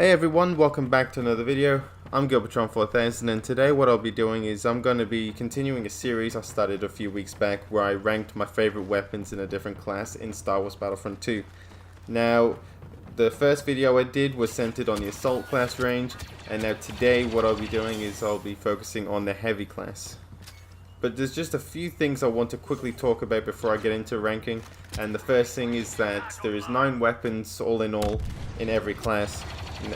Hey everyone, welcome back to another video. I'm Battlefront 4000 and today what I'll be doing is I'm going to be continuing a series I started a few weeks back where I ranked my favorite weapons in a different class in Star Wars Battlefront 2. Now, the first video I did was centered on the Assault class range, and now today what I'll be doing is I'll be focusing on the Heavy class. But there's just a few things I want to quickly talk about before I get into ranking, and the first thing is that there is 9 weapons all in every class,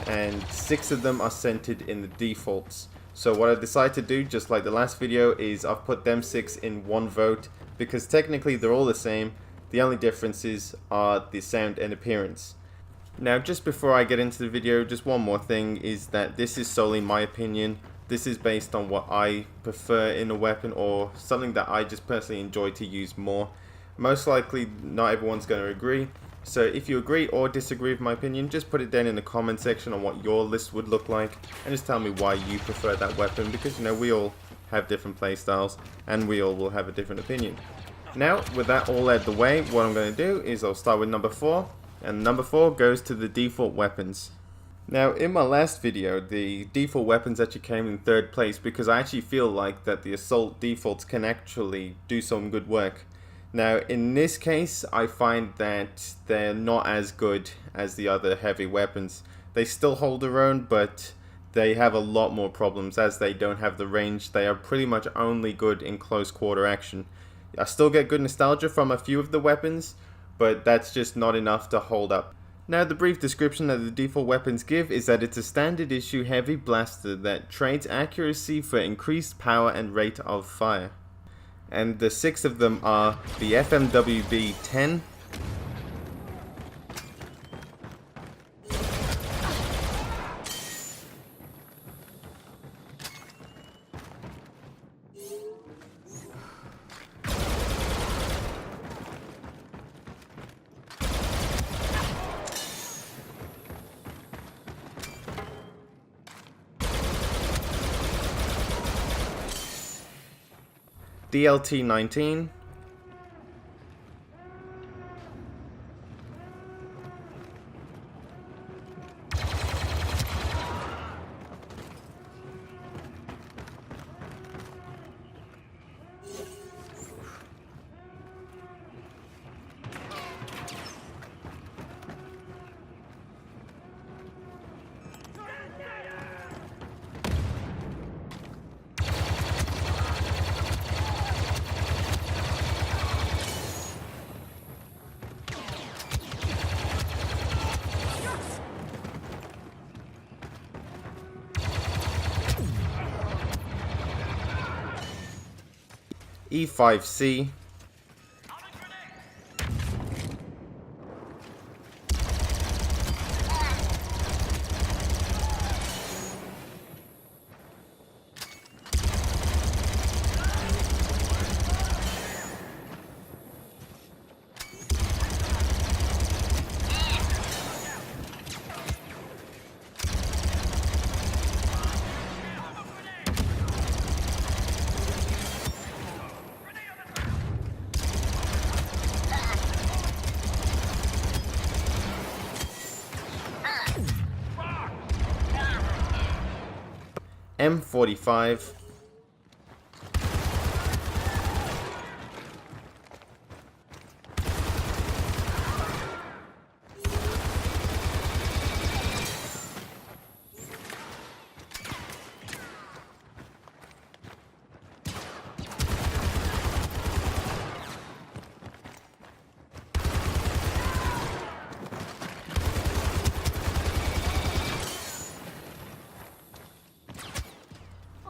and 6 of them are centered in the defaults. So what I decided to do, just like the last video, is I've put them 6 in one vote, because technically they're all the same. The only differences are the sound and appearance. Now, just before I get into the video, just one more thing is that this is solely my opinion. This is based on what I prefer in a weapon, or something that I just personally enjoy to use more. Most likely not everyone's going to agree, so if you agree or disagree with my opinion, just put it down in the comment section on what your list would look like, and just tell me why you prefer that weapon, because you know we all have different playstyles and we all will have a different opinion. Now, with that all out of the way, what I'm going to do is I'll start with number 4, and number 4 goes to the default weapons. Now, in my last video, the default weapons actually came in 3rd place because I actually feel like that the assault defaults can actually do some good work. Now, in this case, I find that they're not as good as the other heavy weapons. They still hold their own, but they have a lot more problems as they don't have the range. They are pretty much only good in close quarter action. I still get good nostalgia from a few of the weapons, but that's just not enough to hold up. Now, the brief description that the default weapons give is that it's a standard issue heavy blaster that trades accuracy for increased power and rate of fire. And the 6 of them are the FMWB-10, DLT-19, E5C, M45,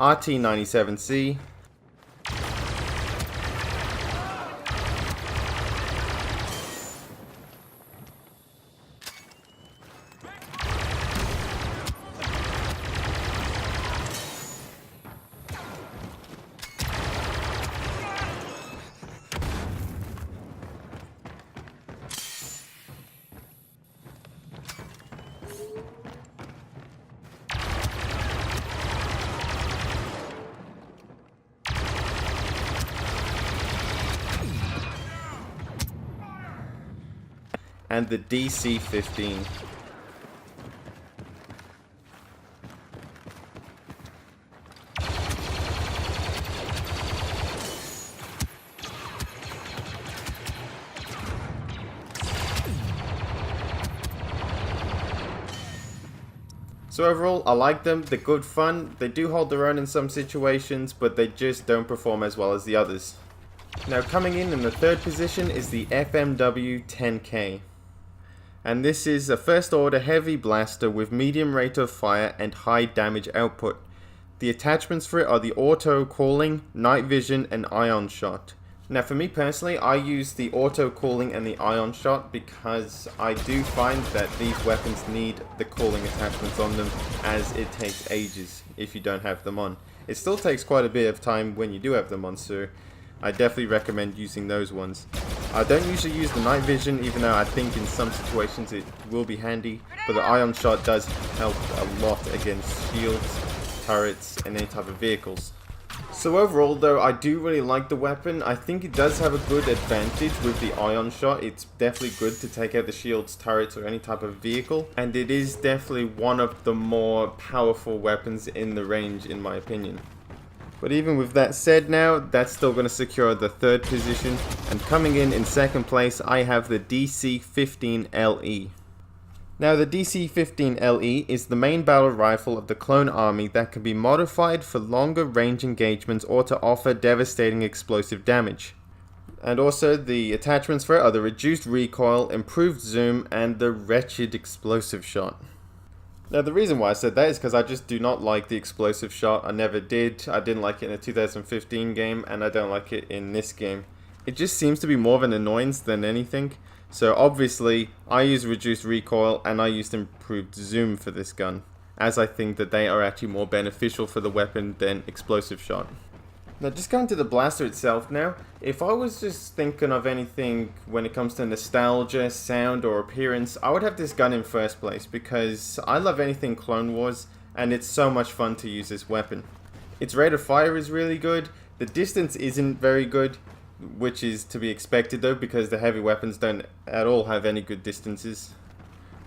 RT-97C, and the DC-15. So overall, I like them, they're good fun, they do hold their own in some situations, but they just don't perform as well as the others. Now coming in the third position is the FMW 10K. And this is a first order heavy blaster with medium rate of fire and high damage output. The attachments for it are the auto cooling, night vision and ion shot. Now for me personally, I use the auto cooling and the ion shot because I do find that these weapons need the cooling attachments on them, as it takes ages if you don't have them on. It still takes quite a bit of time when you do have them on, so I definitely recommend using those ones. I don't usually use the night vision, even though I think in some situations it will be handy, but the ion shot does help a lot against shields, turrets and any type of vehicles. So overall though, I do really like the weapon. I think it does have a good advantage with the ion shot. It's definitely good to take out the shields, turrets or any type of vehicle, and it is definitely one of the more powerful weapons in the range in my opinion. But even with that said now, that's still going to secure the third position, and coming in second place I have the DC-15LE. Now the DC-15LE is the main battle rifle of the clone army that can be modified for longer range engagements or to offer devastating explosive damage. And also the attachments for it are the reduced recoil, improved zoom and the wretched explosive shot. Now the reason why I said that is because I just do not like the explosive shot. I never did. I didn't like it in the 2015 game and I don't like it in this game. It just seems to be more of an annoyance than anything. So obviously I use reduced recoil and I used improved zoom for this gun, as I think that they are actually more beneficial for the weapon than explosive shot. Now just going to the blaster itself now, if I was just thinking of anything when it comes to nostalgia, sound or appearance, I would have this gun in first place because I love anything Clone Wars and it's so much fun to use this weapon. Its rate of fire is really good, the distance isn't very good, which is to be expected though because the heavy weapons don't at all have any good distances.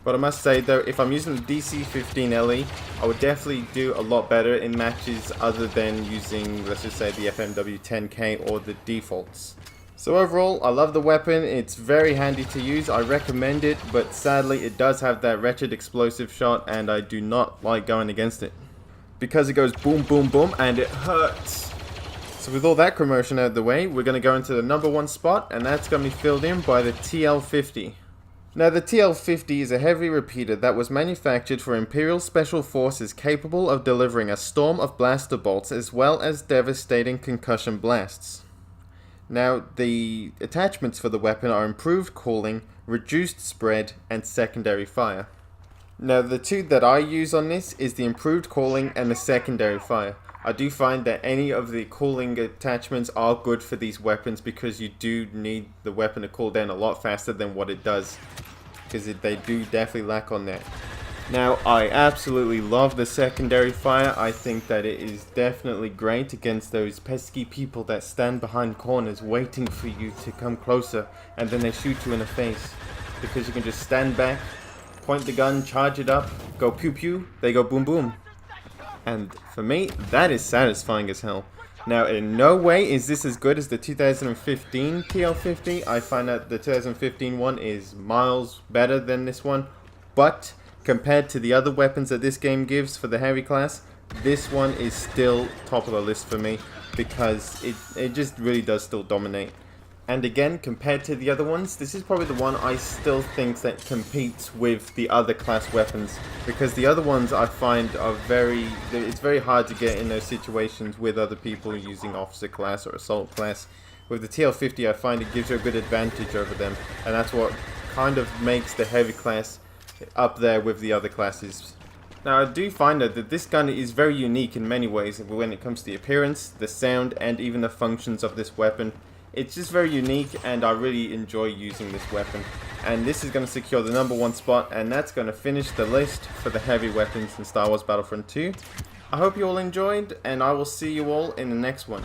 But I must say though, if I'm using the DC-15LE, I would definitely do a lot better in matches other than using, let's just say, the FMW 10K or the defaults. So overall, I love the weapon, it's very handy to use, I recommend it, but sadly it does have that wretched explosive shot and I do not like going against it. Because it goes boom boom boom and it hurts. So with all that commotion out of the way, we're going to go into the number one spot, and that's going to be filled in by the TL-50. Now the TL-50 is a heavy repeater that was manufactured for Imperial Special Forces capable of delivering a storm of blaster bolts as well as devastating concussion blasts. Now the attachments for the weapon are improved cooling, reduced spread, and secondary fire. Now the two that I use on this is the improved cooling and the secondary fire. I do find that any of the cooling attachments are good for these weapons because you do need the weapon to cool down a lot faster than what it does, because they do definitely lack on that. Now I absolutely love the secondary fire. I think that it is definitely great against those pesky people that stand behind corners waiting for you to come closer and then they shoot you in the face, because you can just stand back, point the gun, charge it up, go pew pew, they go boom boom. And for me, that is satisfying as hell. Now, in no way is this as good as the 2015 TL-50. I find that the 2015 one is miles better than this one. But, compared to the other weapons that this game gives for the heavy class, this one is still top of the list for me. Because it just really does still dominate. And again, compared to the other ones, this is probably the one I still think that competes with the other class weapons. Because the other ones I find are it's very hard to get in those situations with other people using officer class or assault class. With the TL-50 I find it gives you a good advantage over them. And that's what kind of makes the heavy class up there with the other classes. Now I do find that this gun is very unique in many ways when it comes to the appearance, the sound, and even the functions of this weapon. It's just very unique and I really enjoy using this weapon. And this is going to secure the number one spot, and that's going to finish the list for the heavy weapons in Star Wars Battlefront 2. I hope you all enjoyed, and I will see you all in the next one.